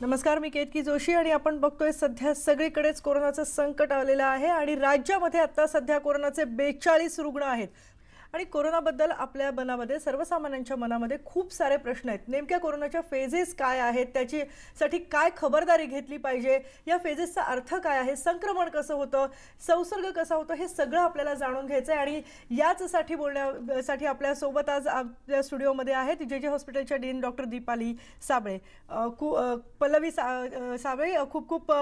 नमस्कार, मी केतकी जोशी आणि आपण बघतोय सध्या सगळीकडेच कोरोनाचं संकट आलेलं आहे आणि राज्यामध्ये आता सध्या कोरोनाचे 42 रुग्ण आहेत आणि कोरोनाबद्दल आपल्या मनामध्ये सर्वसामान्यांच्या मनामध्ये खूप सारे प्रश्न आहेत। नेमक्या कोरोनाच्या फेजेस काय आहेत, त्याच्यासाठी काय खबरदारी घेतली पाहिजे, या फेजेसचा अर्थ काय आहे, संक्रमण कसं होतं, संसर्ग कसा होतो, हे सगळं आपल्याला जाणून घ्यायचं आहे। आणि याचसाठी बोलण्यासाठी आपल्या सोबत आज आपल्या स्टुडिओमध्ये आहेत जे हॉस्पिटलच्या डीन डॉक्टर दीपाली साबळे। पल्लवी साबळे, खूप खूप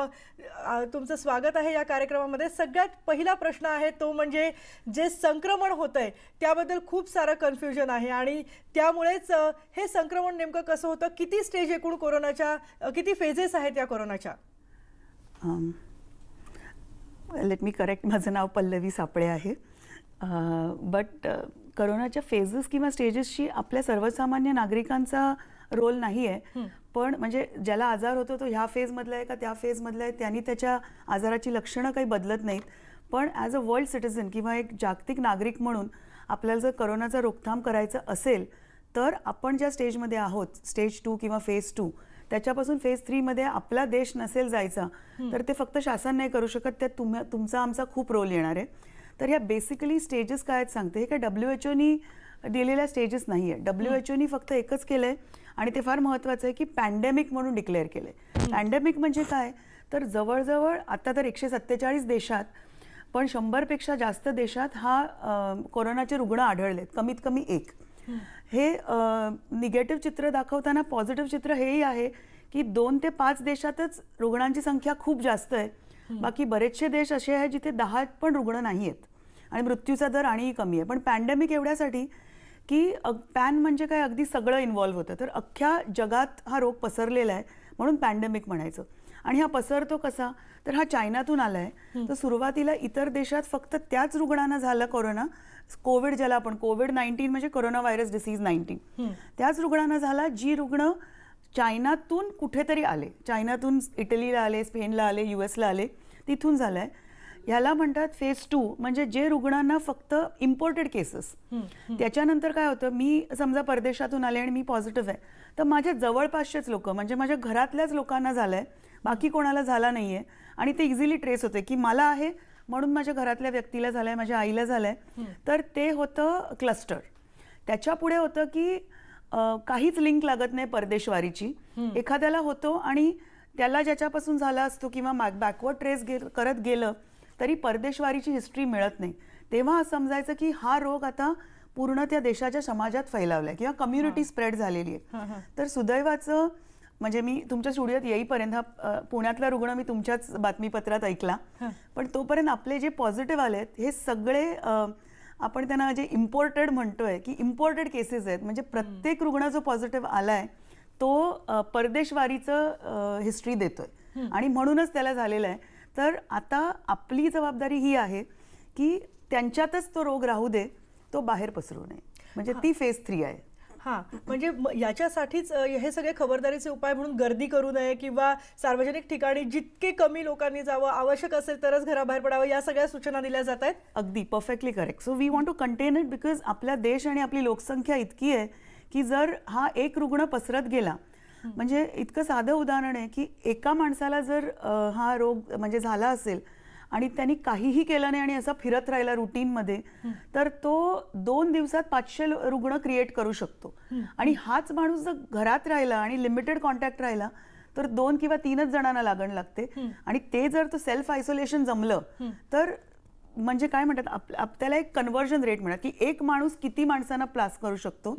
तुमचं स्वागत आहे या कार्यक्रमामध्ये। सगळ्यात पहिला प्रश्न आहे तो म्हणजे जे संक्रमण होतंय त्याबद्दल खूप सारं कन्फ्युजन आहे आणि त्यामुळेच हे संक्रमण नेमकं कसं होतं, किती स्टेज एकूण कोरोनाच्या, किती फेजेस आहेत या कोरोनाच्या? लेट मी करेक्ट, माझं नाव पल्लवी सापळे आहे। बट कोरोनाच्या फेजेस किंवा स्टेजेसशी आपल्या सर्वसामान्य नागरिकांचा रोल नाही आहे। पण म्हणजे ज्याला आजार होतो तो ह्या फेजमधला आहे का त्या फेजमधला आहे, त्यांनी त्याच्या आजाराची लक्षणं काही बदलत नाहीत। पण ॲज अ वर्ल्ड सिटिझन किंवा एक जागतिक नागरिक म्हणून आपल्याला जर कोरोनाचा रोकथाम करायचं असेल तर आपण ज्या स्टेजमध्ये आहोत, स्टेज 2 किंवा फेज 2, त्याच्यापासून फेज 3 मध्ये आपला देश नसेल जायचा तर ते फक्त शासन नाही करू शकत, त्यात तुमचा आमचा खूप रोल येणार आहे। तर ह्या बेसिकली स्टेजेस काय आहेत सांगते। हे काय WHO दिलेल्या स्टेजेस नाही आहे। WHO फक्त एकच केलं आहे आणि ते फार महत्त्वाचं आहे की पॅन्डेमिक म्हणून डिक्लेअर केलं आहे। पॅन्डेमिक म्हणजे काय, तर जवळजवळ आता तर 147 देशात, पण 100पेक्षा जास्त देशात हा कोरोनाचे रुग्ण आढळलेत, कमीत कमी एक। हे निगेटिव्ह चित्र दाखवताना पॉझिटिव्ह चित्र हेही आहे की 2 ते 5 देशातच रुग्णांची संख्या खूप जास्त आहे। बाकी बरेचसे देश असे आहेत जिथे 10 पण रुग्ण नाही आहेत आणि मृत्यूचा दर आणखी कमी आहे। पण पॅन्डेमिक एवढ्यासाठी की पॅन म्हणजे काय, अगदी सगळं इन्व्हॉल्व्ह होतं, तर अख्ख्या जगात हा रोग पसरलेला आहे म्हणून पॅन्डेमिक म्हणायचं। आणि हा पसरतो कसा, तर हा चायनातून आला आहे। तर सुरुवातीला इतर देशात फक्त त्याच रुग्णांना झाला कोरोना, कोविड ज्याला आपण कोविड-19 म्हणजे कोरोना व्हायरस डिसीज 19, त्याच रुग्णांना झाला जी रुग्ण चायनातून कुठेतरी आले, चायनातून इटलीला आले, स्पेनला आले, US ला आले, तिथून झालं आहे। ह्याला म्हणतात फेज 2, म्हणजे जे रुग्णांना फक्त इम्पोर्टेड केसेस। त्याच्यानंतर काय होतं, मी समजा परदेशातून आले आणि मी पॉझिटिव्ह आहे, तर माझ्या जवळपासचेच लोक म्हणजे माझ्या घरातल्याच लोकांना झालं आहे, बाकी कोणाला झाला नाही आहे। आणि ते इझिली ट्रेस होते की मला आहे म्हणून माझ्या घरातल्या व्यक्तीला झालं आहे, माझ्या आईला झालं आहे, तर ते होतं क्लस्टर। त्याच्या पुढे होतं की काहीच लिंक लागत नाही परदेशवारीची, एखाद्याला होतो आणि त्याला ज्याच्यापासून झाला असतो किंवा बॅकवर्ड ट्रेस करत गेलं तरी परदेशवारीची हिस्ट्री मिळत नाही, तेव्हा समजायचं की हा रोग आता पूर्ण त्या देशाच्या समाजात फैलावलाय किंवा कम्युनिटी स्प्रेड झालेली आहे। तर सुदैवाचं म्हणजे मी तुमच्या स्टुडिओत येईपर्यंत पुण्यातला रुग्ण मी तुमच्याच बातमीपत्रात ऐकला, पण तोपर्यंत आपले जे पॉझिटिव्ह आलेत हे सगळे आपण त्यांना जे इम्पोर्टेड म्हणतोय की इम्पोर्टेड केसेस आहेत, म्हणजे प्रत्येक रुग्ण जो पॉझिटिव्ह आलाय तो परदेशवारीचं हिस्ट्री देतोय आणि म्हणूनच त्याला झालेलं आहे। तर आता आपली जबाबदारी ही आहे की त्यांच्यातच तो रोग राहू दे, तो बाहेर पसरू नये, म्हणजे ती फेज 3 आहे। हां, म्हणजे याच्यासाठीच हे सगळे खबरदारीचे उपाय म्हणून गर्दी करू नये किंवा सार्वजनिक ठिकाणी जितके कमी लोकांनी जावं, आवश्यक असेल तरच घराबाहेर पडावं, या सगळ्या सूचना दिल्या जात आहेत। अगदी perfectly correct. So we want to contain it because आपला देश आणि आपली लोकसंख्या इतकी आहे की जर हा एक रुग्ण पसरत गेला, म्हणजे इतकं साधं उदाहरण आहे की एका माणसाला जर हा रोग म्हणजे झाला असेल आणि त्यांनी काहीही केलं नाही आणि असा फिरत राहिला रुटीनमध्ये, तर तो 2 दिवसात 500 रुग्ण क्रिएट करू शकतो। आणि हाच माणूस जर घरात राहिला आणि लिमिटेड कॉन्टॅक्ट राहिला तर 2 किंवा 3च जणांना लागण लागते। आणि ते जर तो सेल्फ आयसोलेशन जमलं तर म्हणजे काय म्हणतात, आपल्याला एक कन्व्हर्जन रेट मिळत की एक माणूस किती माणसांना प्लास करू शकतो।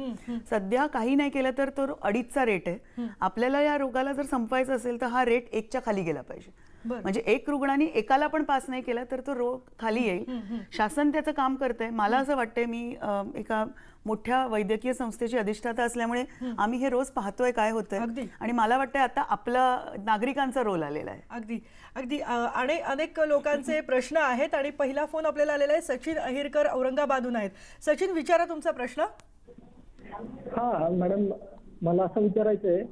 सध्या काही नाही केलं तर तो 2.5चा रेट आहे। आपल्याला या रोगाला जर संपवायचं असेल तर हा रेट 1च्या खाली गेला पाहिजे, म्हणजे एक रुग्णांनी एकाला पण पास नाही केला तर तो रोग खाली येईल। शासन त्याचं काम करतंय। मला असं वाटतंय, मी एका मोठ्या वैद्यकीय संस्थेची अधिष्ठाता असल्यामुळे आम्ही हे रोज पाहतोय काय होतंय, आणि मला वाटतंय आता आपला नागरिकांचा रोल आलेला आहे। अगदी अगदी आणि अनेक लोकांचे प्रश्न आहेत आणि पहिला फोन आपल्याला आलेला आहे, सचिन अहिरकर औरंगाबादहून आहेत। सचिन, विचारा तुमचा प्रश्न। हा मॅडम, मला असं विचारायचं आहे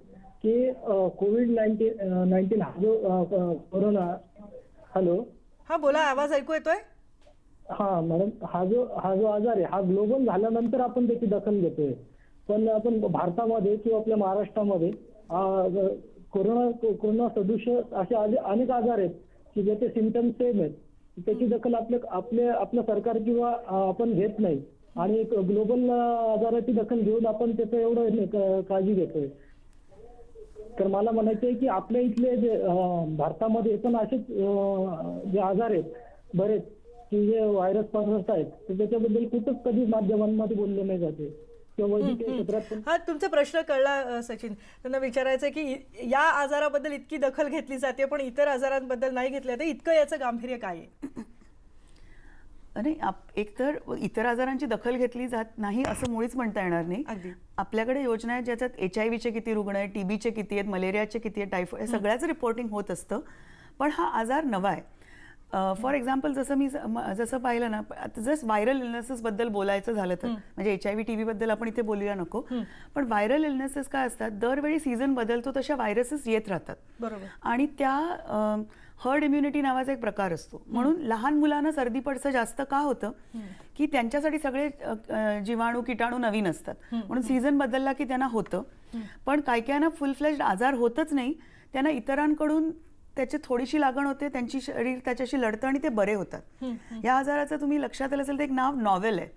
की कोविड-19 हा जो कोरोना, हॅलो, हा बोला, आवाज ऐकू येतोय? हा मॅडम, हा जो आजार आहे हा ग्लोबल झाल्यानंतर आपण त्याची दखल घेतोय, पण आपण भारतामध्ये किंवा आपल्या महाराष्ट्रामध्ये कोरोना सदृश असे अनेक आजार आहेत की ज्याचे सिम्पटम सेम आहेत. त्याची दखल आपलं सरकार किंवा आपण घेत नाही आणि एक ग्लोबल आजाराची दखल घेऊन आपण त्याचं एवढं काळजी घेतोय. तर मला म्हणायचं आहे की आपल्या इथले जे भारतामध्ये पण असेच जे आजार आहेत बरेच की जे व्हायरस पसरत आहेत तर त्याच्याबद्दल कुठंच कधी माध्यमांमध्ये बोलले नाही जाते किंवा वैद्यकीय क्षेत्रात पण. हा तुमचा प्रश्न कळला सचिन. त्यांना विचारायचं आहे की या आजाराबद्दल इतकी दखल घेतली जाते पण इतर आजारांबद्दल नाही घेतली जाते, इतकं याचं गांभीर्य काय आहे? नाही एकतर इतर आजारांची दखल घेतली जात नाही असं मुळीच म्हणता येणार नाही. अगदी. आपल्याकडे योजना आहेत ज्याच्यात HIV चे किती रुग्ण आहेत, TBचे किती आहेत, मलेरियाचे किती आहेत, टायफॉइड, हे सगळ्याच रिपोर्टिंग होत असतं. पण हा आजार नवा आहे. फॉर एक्झाम्पल जसं पाहिलं ना, जस्ट व्हायरल इलनेसेसबद्दल बोलायचं झालं तर म्हणजे HIV TB बद्दल आपण इथे बोलूया नको, पण व्हायरल इलनेसेस काय असतात, दरवेळी सीझन बदलतो तशा व्हायरसेस येत राहतात. बरोबर. आणि त्या हर्ड इम्युनिटी नावाचा एक प्रकार असतो. म्हणून लहान मुलांना सर्दी पडसं जास्त का होतं की त्यांच्यासाठी सगळे जीवाणू किटाणू नवीन असतात, म्हणून सीझन बदलला की त्यांना होतं. पण कायकायांना फुल फ्लेज्ड आजार होतच नाही, त्यांना इतरांकडून त्याची थोडीशी लागण होते, त्यांची शरीर त्याच्याशी लढतं आणि ते बरे होतात. या आजाराचं तुम्ही लक्षात आलं असेल तर एक नाव नॉवेल आहे.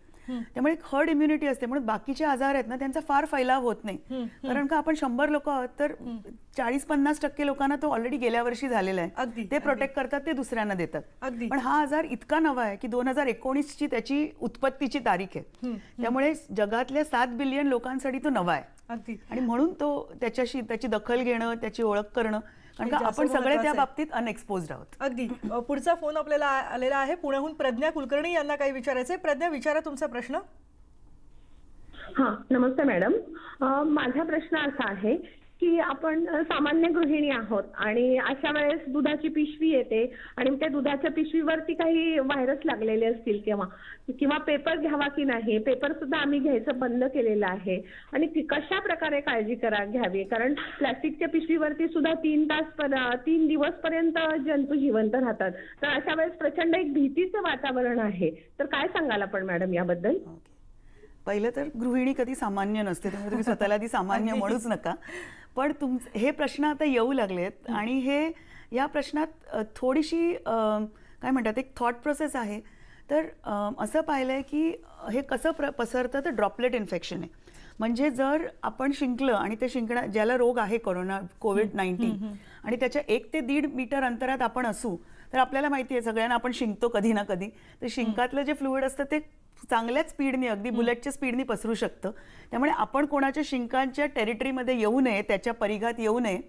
त्यामुळे एक हर्ड इम्युनिटी असते, म्हणून बाकीचे आजार आहेत ना त्यांचा फार फैलाव होत नाही. कारण का आपण 100 लोक आहोत तर 40-50% लोकांना तो ऑलरेडी गेल्या वर्षी झालेला आहे, ते प्रोटेक्ट करतात, ते दुसऱ्यांना देतात. पण हा आजार इतका नवा आहे की 2019 ची त्याची उत्पत्तीची तारीख आहे. त्यामुळे जगातल्या 7 बिलियन लोकांसाठी तो नवा आहे. आणि म्हणून तो त्याची दखल घेणं, त्याची ओळख करणं, कारण का आपण सगळे त्या बाबतीत अनएक्सपोज्ड आहोत. अगदी. पुढचा फोन आपल्याला आलेला आहे पुण्याहून प्रज्ञा कुलकर्णी यांना काही विचारायचंय. प्रज्ञा, विचारा तुमचा प्रश्न. हा, नमस्ते मॅडम. माझा प्रश्न असा आहे की आपण सामान्य गृहिणी आहोत आणि अशा वेळेस दुधाची पिशवी येते आणि त्या दुधाच्या पिशवीवरती काही व्हायरस लागलेले असतील किंवा पेपर घ्यावा की नाही, पेपर सुद्धा आम्ही घ्यायचं बंद केलेलं आहे. आणि कशा प्रकारे काळजी घ्यावी, कारण प्लास्टिकच्या पिशवीवरती सुद्धा 3 दिवस पर्यंत जंतू जिवंत राहतात. तर अशा वेळेस प्रचंड एक भीतीचं वातावरण आहे. तर काय सांगाल आपण मॅडम याबद्दल? पहिलं तर गृहिणी कधी सामान्य नसते, त्यामुळे तुम्ही स्वतःला ती सामान्य म्हणूच नका. पण हे प्रश्न आता येऊ लागलेत आणि या प्रश्नात थोडीशी काय म्हणतात एक थॉट प्रोसेस आहे. तर असं पाहिलंय की हे कसं पसरतं तर ड्रॉपलेट इन्फेक्शन आहे. म्हणजे जर आपण शिंकलं आणि ते ज्याला रोग आहे कोविड-19 आणि त्याच्या 1 ते 1.5 मीटर अंतरात आपण असू तर आपल्याला माहिती आहे सगळ्यांना आपण शिंकतो कधी ना कधी. तर शिंकातलं जे फ्लुइड असतं ते चांगल्याच स्पीडने, अगदी बुलेटच्या स्पीडने पसरू शकतं. त्यामुळे आपण कोणाच्या शिंकांच्या टेरिटरीमध्ये येऊ नये, त्याच्या परिघात येऊ नये.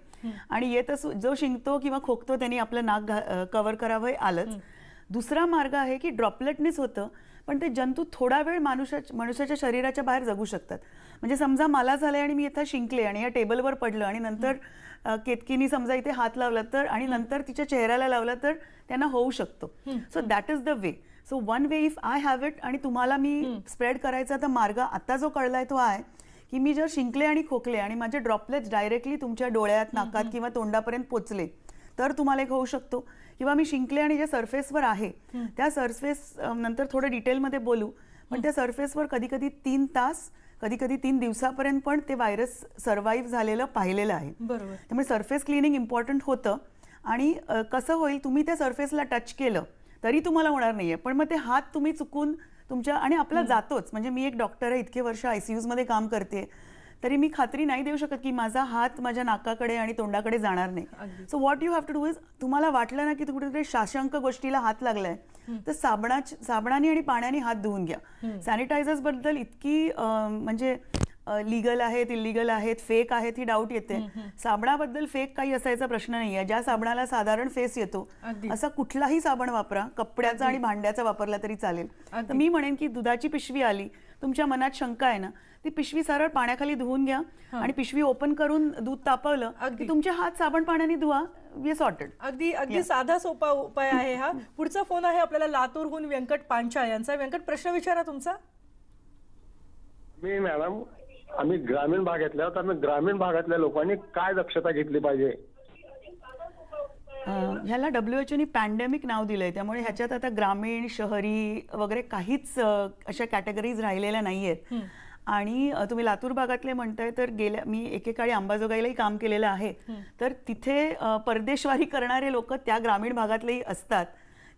आणि जो शिंकतो किंवा खोकतो त्यांनी आपलं नाक कव्हर करावं आलंच. दुसरा मार्ग आहे की ड्रॉपलेटनीच होतं, पण ते जंतू थोडा वेळ मनुष्याच्या शरीराच्या बाहेर जगू शकतात. म्हणजे समजा मला झालंय आणि मी इथं शिंकले आणि या टेबलवर पडलं आणि नंतर केतकीनी समजा इथे हात लावला तर आणि नंतर तिच्या चेहऱ्याला लावला तर त्यांना होऊ शकतो. So that is the way. So one way if I have it आणि तुम्हाला मी स्प्रेड करायचा तर मार्ग आता जो कळलाय तो आहे की मी जर शिंकले आणि खोकले आणि माझे ड्रॉपलेट्स डायरेक्टली तुमच्या डोळ्यात, नाकात किंवा तोंडापर्यंत पोचले तर तुम्हाला एक होऊ शकतो. किंवा मी शिंकले आणि जे सरफेसवर आहे त्या सरफेस नंतर थोडं डिटेलमध्ये बोलू, पण त्या सरफेसवर कधी कधी 3 तास, कधी कधी 3 दिवसापर्यंत पण ते व्हायरस सर्व्हाइव्ह झालेलं पाहिलेलं आहे. बरोबर. त्यामुळे सरफेस क्लिनिंग इम्पॉर्टंट होतं. आणि कसं होईल, तुम्ही त्या सरफेसला टच केलं तरी तुम्हाला होणार नाहीये, पण मग ते हात तुम्ही चुकून तुमच्या आणि आपला जातोच. म्हणजे मी एक डॉक्टर आहे, इतके वर्ष ICUs मध्ये काम करते, तरी मी खात्री नाही देऊ शकत की माझा हात माझ्या नाकाकडे आणि तोंडाकडे जाणार नाही. So what you have to do is, तुम्हाला वाटलं ना की कुठेतरी शाशंक गोष्टीला हात लागलाय तर साबणाने आणि पाण्याने हात धुवून घ्या. सॅनिटायझर्स बद्दल इतकी म्हणजे लीगल आहेत, इलिगल आहेत, फेक आहेत ही डाऊट येते. साबणाबद्दल फेक काही असायचा प्रश्न नाहीये. ज्या साबणाला साधारण फेस येतो असा कुठलाही साबण वापरा, कपड्याचा आणि भांड्याचा वापरला तरी चालेल. तर मी म्हणेन की दुधाची पिशवी आली, तुमच्या मनात शंका आहे ना, ती पिशवी सरळ पाण्याखाली धुवून घ्या आणि पिशवी ओपन करून दूध तापवलं की तुमचे हात साबण पाण्याने धुवा, वी सॉर्टेड. अगदी साधा सोपा उपाय आहे हा. पुढचा फोन आहे आपल्याला लातूरहून व्यंकट पांचा यांचा. व्यंकट, प्रश्न विचारा तुमचा. मी मॅडम, आम्ही ग्रामीण भागातल्या आहोत, आम्ही ग्रामीण भागातल्या लोकांनी काय दक्षता घेतली पाहिजे? ह्याला WHO पॅन्डेमिक नाव दिलंय, त्यामुळे ह्याच्यात आता ग्रामीण, शहरी वगैरे काहीच अशा कॅटेगरीज राहिलेल्या नाहीयेत. आणि तुम्ही लातूर भागातले म्हणताय तर मी एकेकाळी अंबाजोगाईलाही काम केलेलं आहे. तर तिथे परदेशवारी करणारे लोक त्या ग्रामीण भागातलेही असतात.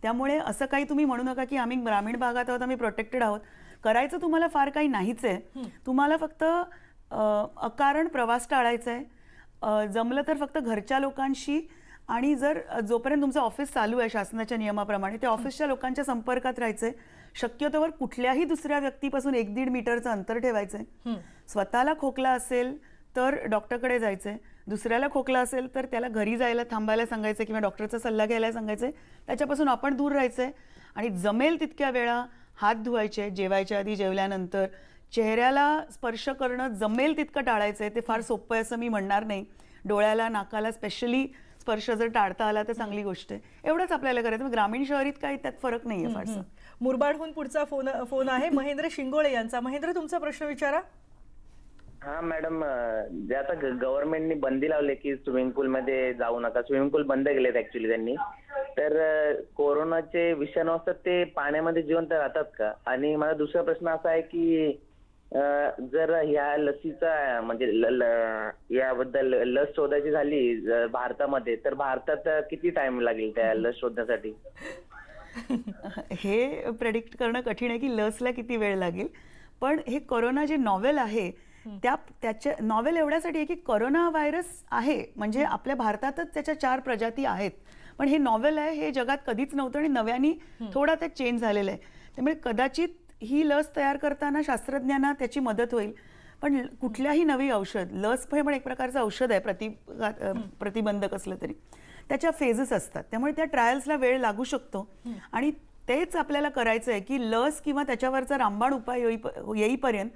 त्यामुळे असं काही तुम्ही म्हणू नका की आम्ही ग्रामीण भागात आहोत, आम्ही प्रोटेक्टेड आहोत. करायचं तुम्हाला फार काही नाहीच आहे. तुम्हाला फक्त अकारण प्रवास टाळायचा आहे. जमलं तर फक्त घरच्या लोकांशी, आणि जर जोपर्यंत तुमचं ऑफिस चालू आहे शासनाच्या नियमाप्रमाणे त्या ऑफिसच्या लोकांच्या संपर्कात राहायचंय. शक्यतोवर कुठल्याही दुसऱ्या व्यक्तीपासून 1-1.5 मीटरचं अंतर ठेवायचंय. स्वतःला खोकला असेल तर डॉक्टरकडे जायचंय. दुसऱ्याला खोकला असेल तर त्याला घरी जायला थांबायला सांगायचं किंवा डॉक्टरचा सल्ला घ्यायला सांगायचंय. त्याच्यापासून आपण दूर राहायचंय आणि जमेल तितक्या वेळा हात धुवायचे, जेवायच्या आधी, जेवल्यानंतर. चेहऱ्याला स्पर्श करणं जमेल तितकं टाळायचंय. ते फार सोपं आहे असं मी म्हणणार नाही. डोळ्याला, नाकाला स्पेशली स्पर्श जर टाळता आला तर चांगली गोष्ट आहे. एवढंच आपल्याला करायचं. ग्रामीण शहरीत काही त्यात फरक नाही आहे फारसा. मुरबाडहून पुढचा फोन आहे महेंद्र शिंगोळे यांचा. महेंद्र, तुमचा प्रश्न विचारा. हा मॅडम, जे आता गव्हर्नमेंटनी बंदी लावली की स्विमिंग पूल मध्ये जाऊ नका, स्विमिंग पूल बंद केलेत ऍक्च्युली त्यांनी, तर कोरोनाचे विषाणू असतात ते पाण्यामध्ये जिवंत राहतात का? आणि माझा दुसरा प्रश्न असा आहे की जर ह्या लसीचा म्हणजे याबद्दल लस शोधायची झाली भारतामध्ये तर भारतात किती टाइम लागेल त्या लस शोधण्यासाठी? हे प्रेडिक्ट करणं कठीण आहे की लसला किती वेळ लागेल. पण हे कोरोना जे नॉवेल आहे त्याच्या नॉवेल एवढ्यासाठी आहे की कोरोना व्हायरस आहे म्हणजे आपल्या भारतातच त्याच्या 4 प्रजाती आहेत. पण हे नॉवेल आहे, हे जगात कधीच नव्हतं आणि नव्याने थोडा त्यात चेंज झालेला आहे. त्यामुळे कदाचित ही लस तयार करताना शास्त्रज्ञांना त्याची मदत होईल. पण कुठल्याही नवी औषध, लस पण एक प्रकारचं औषध आहे, प्रतिबंधक असलं तरी त्याच्या फेजेस असतात. त्यामुळे त्या ट्रायल्सला वेळ लागू शकतो. आणि तेच आपल्याला करायचं आहे की लस किंवा त्याच्यावरचा रामबाण उपाय येईपर्यंत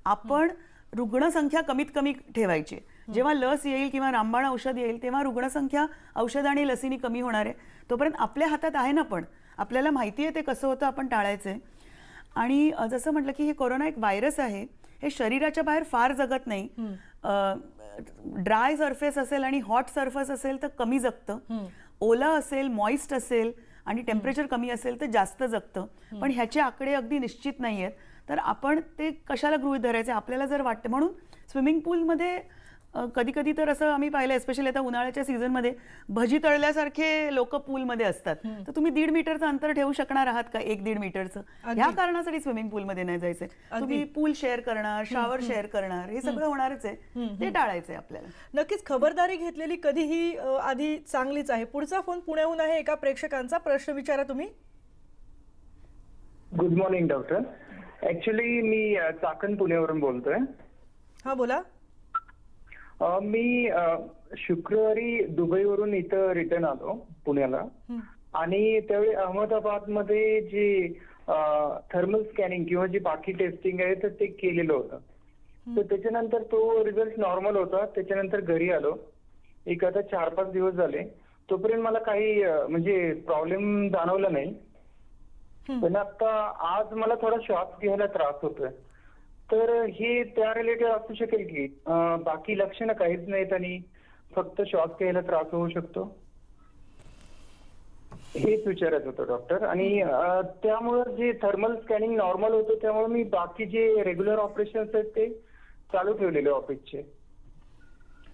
आपण रुग्णसंख्या कमीत कमी ठेवायची. जेव्हा लस येईल किंवा रामबाण औषध येईल तेव्हा रुग्णसंख्या औषध आणि लसीने कमी होणार आहे. तोपर्यंत आपल्या हातात आहे ना, पण आपल्याला माहिती आहे ते कसं होतं, आपण टाळायचं आहे. आणि जसं म्हटलं की हे कोरोना एक व्हायरस आहे, हे शरीराच्या बाहेर फार जगत नाही. ड्राय सरफेस असेल आणि हॉट सरफेस असेल तर कमी जगतं. ओला असेल, मॉइस्ट असेल आणि टेम्परेचर कमी असेल तर जास्त जगतं. पण ह्याचे आकडे अगदी निश्चित नाही आहेत. तर आपण ते कशाला गृहीत धरायचे आपल्याला जर वाटतं. म्हणून स्विमिंग पूलमध्ये कधी कधी तर असं आम्ही पाहिलं, एस्पेशली आता उन्हाळ्याच्या सीझनमध्ये भजी तळल्यासारखे लोक पूलमध्ये असतात. तर तुम्ही 1.5 मीटरचं अंतर ठेवू शकणार आहात का? 1-1.5 मीटरचं. ह्या कारणासाठी स्विमिंग पूलमध्ये नाही जायचंय. तुम्ही पूल शेअर करणार, शॉवर शेअर करणार, हे सगळं होणारच आहे. ते टाळायचंय आपल्याला. नक्कीच खबरदारी घेतलेली कधीही आधी चांगलीच आहे. पुढचा फोन पुण्याहून आहे एका प्रेक्षकांचा. प्रश्न विचारा तुम्ही. Good morning doctor. ऍक्च्युली मी चाकण पुण्यावरून बोलतोय. हा, बोला. मी शुक्रवारी दुबईवरून इथं रिटर्न आलो पुण्याला आणि त्यावेळी अहमदाबादमध्ये जे थर्मल स्कॅनिंग किंवा जी बाकी टेस्टिंग आहे तर ते केलेलं होतं. तर त्याच्यानंतर तो रिझल्ट नॉर्मल होता. त्याच्यानंतर घरी आलो. एक आता 4-5 दिवस झाले. तोपर्यंत मला काही म्हणजे प्रॉब्लेम जाणवला नाही. पण आता आज मला थोडा श्वास घ्यायला त्रास होतोय. तर हे त्या रिलेटेड असू शकेल की बाकी लक्षणं काहीच नाहीत आणि फक्त श्वास घ्यायला त्रास होऊ शकतो? हेच विचारत होतो डॉक्टर. आणि त्यामुळे जे थर्मल स्कॅनिंग नॉर्मल होतं त्यामुळे मी बाकी जे रेग्युलर ऑपरेशन्स आहेत ते चालू ठेवलेले ऑफिसचे.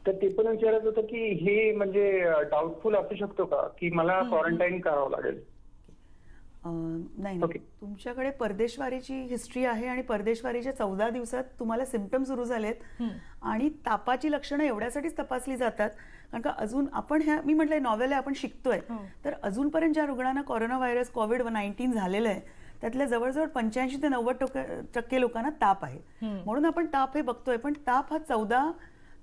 तर ते पण विचारत होतं की हे म्हणजे डाऊटफुल असू शकतो का की मला क्वारंटाईन करावं लागेल? नाही, तुमच्याकडे परदेशवारीची हिस्ट्री आहे आणि परदेशवारीच्या 14 दिवसात तुम्हाला सिम्पटम सुरू झालेत आणि तापाची लक्षणं एवढ्यासाठीच तपासली जातात. कारण का अजून आपण मी म्हटलंय नॉवेल आहे, आपण शिकतोय. तर अजूनपर्यंत ज्या रुग्णांना कोरोना व्हायरस कोविड-19 झालेलं आहे त्यातल्या जवळजवळ 85 ते 90% लोकांना ताप आहे. म्हणून आपण ताप हे बघतोय. पण ताप हा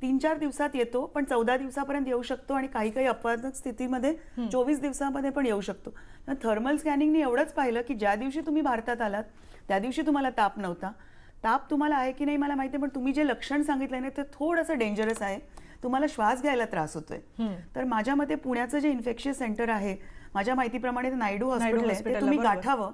3-4 दिवसात येतो, पण 14 दिवसापर्यंत येऊ शकतो आणि काही काही अपवादात्मक स्थितीमध्ये 24 दिवसामध्ये पण येऊ शकतो. थर्मल स्कॅनिंगने एवढंच पाहिलं की ज्या दिवशी तुम्ही भारतात आलात त्या दिवशी तुम्हाला ताप नव्हता. ताप तुम्हाला आहे की नाही मला माहिती आहे, पण तुम्ही जे लक्षण सांगितलं नाही ते थोडंसं डेंजरस आहे. तुम्हाला श्वास घ्यायला त्रास होतोय. तर माझ्या मते पुण्याचं जे इन्फेक्शियस सेंटर आहे, माझ्या माहितीप्रमाणे नायडू हॉस्पिटल आहे, ते तुम्ही गाठावं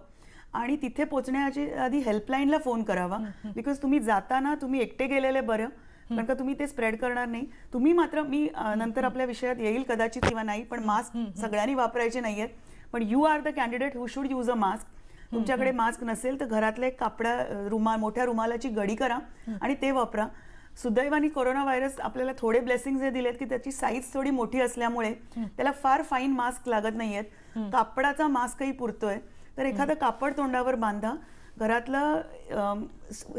आणि तिथे पोहोचण्याची आधी हेल्पलाईनला फोन करावा. बिकॉज तुम्ही जाताना तुम्ही एकटे गेलेले बरं, कारण का तुम्ही ते स्प्रेड करणार नाही. तुम्ही मात्र, मी नंतर आपल्या विषयात येईल कदाचित किंवा नाही, पण मास्क सगळ्यांनी वापरायचे नाहीयेत. पण you are the candidate who should use a mask. तुमच्याकडे मास्क नसेल तर घरातला एक मोठ्या रुमालाची गडी करा आणि ते वापरा. सुदैवाने कोरोना व्हायरस आपल्याला थोडे ब्लेसिंग्स हे दिलेत की त्याची साईज थोडी मोठी असल्यामुळे त्याला फार फाईन मास्क लागत नाहीयेत. कापडाचा मास्कही पुरतोय. तर एखादं कापड तोंडावर बांधा. घरातलं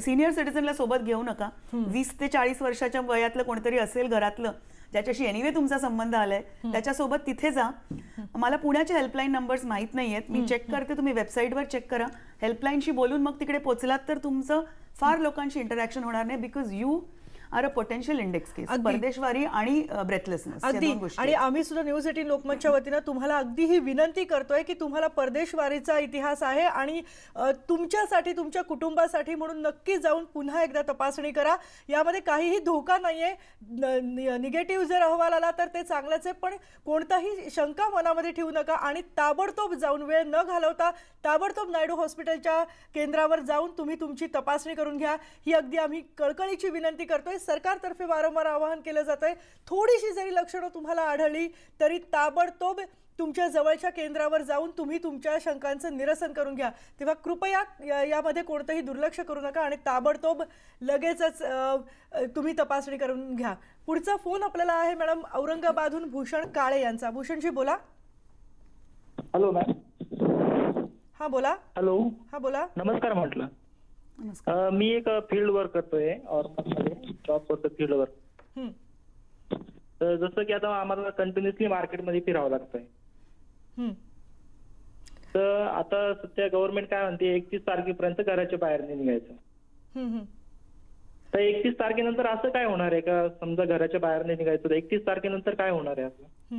सिनियर सिटीजनला सोबत घेऊ नका. 20 ते 40 वर्षाच्या वयातलं कोणतरी असेल घरातलं ज्याच्याशी एनिवे तुमचा संबंध आलाय त्याच्यासोबत तिथे जा. मला पुण्याचे हेल्पलाईन नंबर्स माहीत नाहीयेत, मी चेक करते, तुम्ही वेबसाईटवर चेक करा. हेल्पलाईनशी बोलून मग तिकडे पोहोचलात तर तुमचं फार लोकांशी इंटरॅक्शन होणार नाही, because you are a potential index case. परदेशवारी आणि ब्रेथलेसनेस अगदी. आणि आम्ही सुद्धा न्यूज 18 लोकमतच्या वतीनं तुम्हाला अगदी ही विनंती करतोय की तुम्हाला परदेशवारीचा इतिहास आहे आणि तुमच्यासाठी तुमच्या कुटुंबासाठी म्हणून नक्की जाऊन पुन्हा एकदा तपासणी करा. यामध्ये काहीही धोका नाहीये. निगेटिव्ह जर अहवाल आला तर ते चांगलंच आहे, पण कोणताही शंका मनामध्ये ठेवू नका आणि ताबडतोब जाऊन वेळ न घालवता ताबडतोब नायडू हॉस्पिटलच्या केंद्रावर जाऊन तुम्ही तुमची तपासणी करून घ्या. ही अगदी आम्ही कळकळीची विनंती करतोय. सरकारतर्फे वारंवार आवाहन केलं जात आहे. थोडीशी जरी लक्षणं तुम्हाला आढळली तरी ताबडतोब तुमच्या जवळच्या केंद्रावर जाऊन तुम्ही तुमच्या शंकांचं निरसन करून घ्या. तेव्हा कृपया यामध्ये कोणतंही दुर्लक्ष करू नका आणि ताबडतोब लगेचच तुम्ही तपासणी करून घ्या. पुढचा फोन आपल्याला आहे मॅडम औरंगाबादहून भूषण काळे यांचा. भूषणजी बोला. Hello ma'am. हा बोला. हॅलो. हा बोला. नमस्कार म्हटलं. मी एक फील्ड वर्क करतोय औरंगाबादमध्ये, जॉब करतो फील्ड वर्क. तर जसं की आता आम्हाला कंटिन्युअसली मार्केटमध्ये फिरावं लागतंय. तर आता सध्या गव्हर्नमेंट काय म्हणते 31 तारखेपर्यंत घराच्या बाहेर नाही निघायचं. तर 31 तारखेनंतर असं काय होणार आहे का, समजा घराच्या बाहेर नाही निघायचं तर 31 तारखेनंतर काय होणार आहे असं?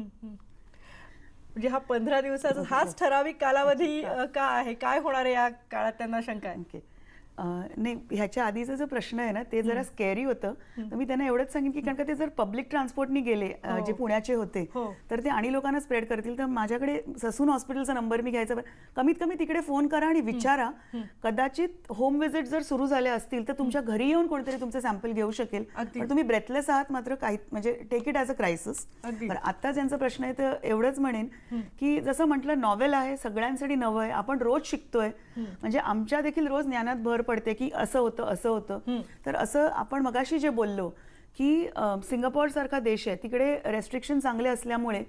म्हणजे हा 15 दिवसाचा हाच ठराविक कालावधी का आहे, काय होणार आहे या काळात, त्यांना शंका आहे. नाही, ह्याच्या आधीचा जो प्रश्न आहे ना ते जरा स्कॅरी होतं. तर मी त्यांना एवढंच सांगेन की कारण का ते जर पब्लिक ट्रान्सपोर्टनी गेले जे पुण्याचे होते तर ते आणि लोकांना स्प्रेड करतील. तर माझ्याकडे ससून हॉस्पिटलचा नंबर मी घ्यायचा, कमीत कमी तिकडे फोन करा आणि विचारा. कदाचित होम व्हिजिट जर सुरू झाल्या असतील तर तुमच्या घरी येऊन कोणतरी तुमचं सॅम्पल घेऊ शकेल. पण तुम्ही ब्रेथलेस आहात मात्र काही म्हणजे take it as a crisis. पण आता ज्यांचा प्रश्न आहे तर एवढंच म्हणेन की जसं म्हटलं नॉवेल आहे, सगळ्यांसाठी नवं आहे, आपण रोज शिकतोय. म्हणजे आमच्या देखील रोज ज्ञानात भर पडते की असं होतं. तर असं आपण मगाशी जे बोललो की सिंगापोर सारखा देश आहे, तिकडे रेस्ट्रिक्शन चांगले असल्यामुळे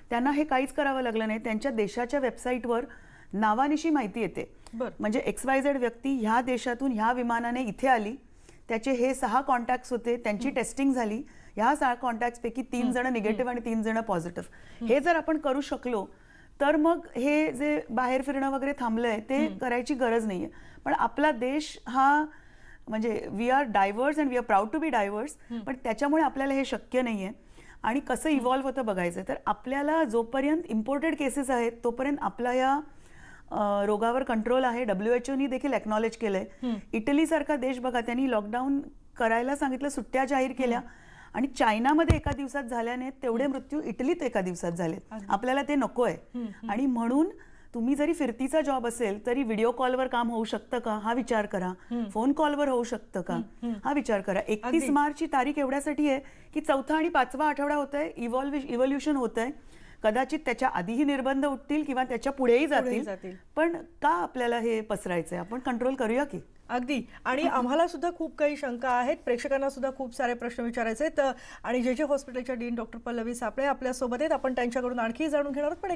त्यांना हे काहीच करावं लागलं नाही. त्यांच्या देशाच्या वेबसाईटवर नावानिशी माहिती येते. म्हणजे XYZ व्यक्ती ह्या देशातून ह्या विमानाने इथे आली, त्याचे हे 6 कॉन्टॅक्ट्स होते, त्यांची टेस्टिंग झाली, ह्या 6 कॉन्टॅक्ट्सपैकी 3 जण निगेटिव्ह आणि 3 जण पॉझिटिव्ह. हे जर आपण करू शकलो तर मग हे जे बाहेर फिरणं वगैरे थांबलंय ते करायची गरज नाहीये. पण आपला देश हा म्हणजे we are diverse and we are proud to be diverse, पण त्याच्यामुळे आपल्याला हे शक्य नाहीये. आणि कसं इव्हॉल्व्ह होतं बघायचं. तर आपल्याला जोपर्यंत इम्पोर्टेड केसेस आहेत तोपर्यंत आपला या रोगावर कंट्रोल आहे. WHO देखील एक्नॉलेज केलंय. इटलीसारखा देश बघा, त्यांनी लॉकडाऊन करायला सांगितलं, सुट्ट्या जाहीर केल्या आणि चायनामध्ये एका दिवसात झाल्याने तेवढे मृत्यू इटलीत एका दिवसात झालेत. आपल्याला ते नकोय. आणि म्हणून तुम्ही जरी फिरतीचा जॉब असेल तरी व्हिडिओ कॉलवर काम होऊ शकतं का हा विचार करा. फोन कॉलवर होऊ शकतं का हा विचार करा. 31 मार्चची तारीख एवढ्यासाठी आहे की 4था आणि 5वा आठवडा होतोय, इव्हॉल्युशन होतंय. कदाचित त्याच्या आधीही निर्बंध उठतील किंवा त्याच्या पुढेही जातील. पण का आपल्याला हे पसरायचंय, आपण कंट्रोल करूया की. अगदी. आणि आम्हाला सुद्धा खूप काही शंका आहेत, प्रेक्षकांना सुद्धा खूप सारे प्रश्न विचारायचे आहेत आणि जे हॉस्पिटलच्या डीन डॉक्टर पल्लवी सापळे आपल्यासोबत आहेत. आपण त्यांच्याकडून आणखी जाणून घेणार आहोत. पण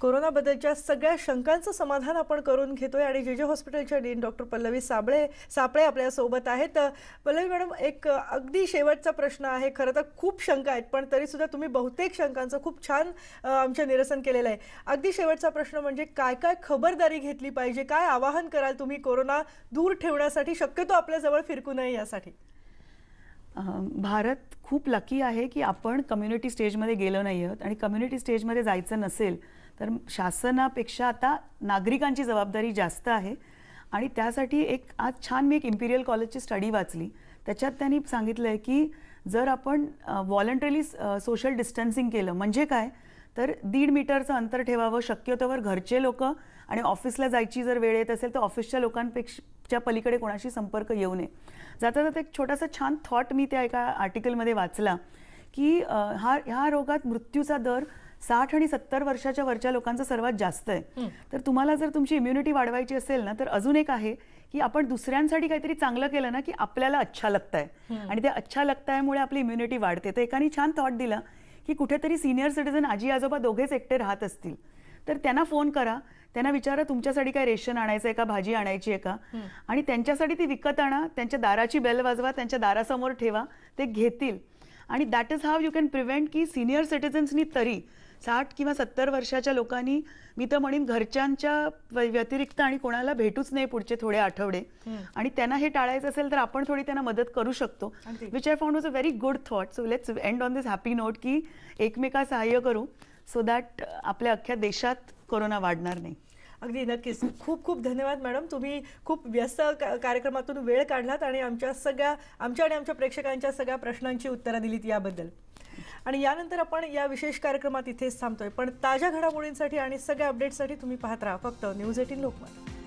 कोरोनाबद्दलच्या सगळ्या शंकांचं समाधान आपण करून घेतोय आणि जे हॉस्पिटलच्या डीन डॉक्टर पल्लवी सापळे आपल्यासोबत आहेत. पल्लवी मॅडम, एक अगदी शेवटचा प्रश्न आहे. खरं तर खूप शंका आहेत पण तरीसुद्धा तुम्ही बहुतेक शंकांचं खूप छान आमचं निरसन केलेलं आहे. अगदी शेवटचा प्रश्न म्हणजे काय काय खबरदारी घेतली पाहिजे, काय आवाहन कराल तुम्ही कोरोना दूर ठेवण्यासाठी, शक्यतो आपल्याजवळ फिरकू नये यासाठी? भारत खूप लकी आहे की आपण कम्युनिटी स्टेजमध्ये गेलो नाही आहोत. आणि कम्युनिटी स्टेजमध्ये जायचं नसेल तर शासनापेक्षा आता नागरिकांची जबाबदारी जास्त आहे. आणि त्यासाठी आज छान मी एक इम्पिरियल कॉलेजची स्टडी वाचली. त्याच्यात त्यांनी सांगितलं आहे की जर आपण व्हॉलंटरीली सोशल डिस्टन्सिंग केलं म्हणजे काय तर 1.5 मीटरचं अंतर ठेवावं, शक्यतोवर घरचे लोक आणि ऑफिसला जायची जर वेळ येत असेल तर ऑफिसच्या लोकांपेक्षा पलीकडे कोणाशी संपर्क येऊ नये. जाता जाता एक छोटासा छान थॉट मी त्या एका आर्टिकलमध्ये वाचला की ह्या रोगात मृत्यूचा दर 60 आणि 70 वर्षाच्या वरच्या लोकांचं सर्वात जास्त आहे. तर तुम्हाला जर तुमची इम्युनिटी वाढवायची असेल ना, तर अजून एक आहे की आपण दुसऱ्यांसाठी काहीतरी चांगलं केलं ना की आपल्याला अच्छा लगताय, आणि ते अच्छा लगतायमुळे आपली इम्युनिटी वाढते. तर एकाने छान थॉट दिला की कुठेतरी सिनियर सिटीजन आजी आजोबा दोघेच एकटे राहत असतील तर त्यांना फोन करा, त्यांना विचारा तुमच्यासाठी काय रेशन आणायचं आहे का, भाजी आणायची आहे का, आणि त्यांच्यासाठी ती विकत आणा, त्यांच्या दाराची बेल वाजवा, त्यांच्या दारासमोर ठेवा, ते घेतील. आणि that is how you can prevent की सिनियर सिटीजन्सनी तरी 60 किंवा 70 वर्षाच्या लोकांनी, मी तर म्हणेन घरच्यांच्या व्यतिरिक्त आणि कोणाला भेटूच नाही पुढचे थोडे आठवडे, आणि त्यांना हे टाळायचं असेल तर आपण थोडी त्यांना मदत करू शकतो. Which I found was a very good thought. So let's end on this happy note की एकमेका सहाय्य करू सो दॅट आपल्या अख्ख्या देशात कोरोना वाढणार नाही. अगदी नक्कीच. खूप खूप धन्यवाद मॅडम. तुम्ही खूप व्यस्त कार्यक्रमातून वेळ काढलात आणि आमच्या आणि आमच्या प्रेक्षकांच्या सगळ्या प्रश्नांची उत्तरं दिलीत याबद्दल. आणि यानंतर आपण या विशेष कार्यक्रमात इथेच थांबतोय, पण ताज्या घडामोडींसाठी आणि सगळ्या अपडेट्ससाठी तुम्ही पाहत राहा फक्त न्यूज 18 लोकमत.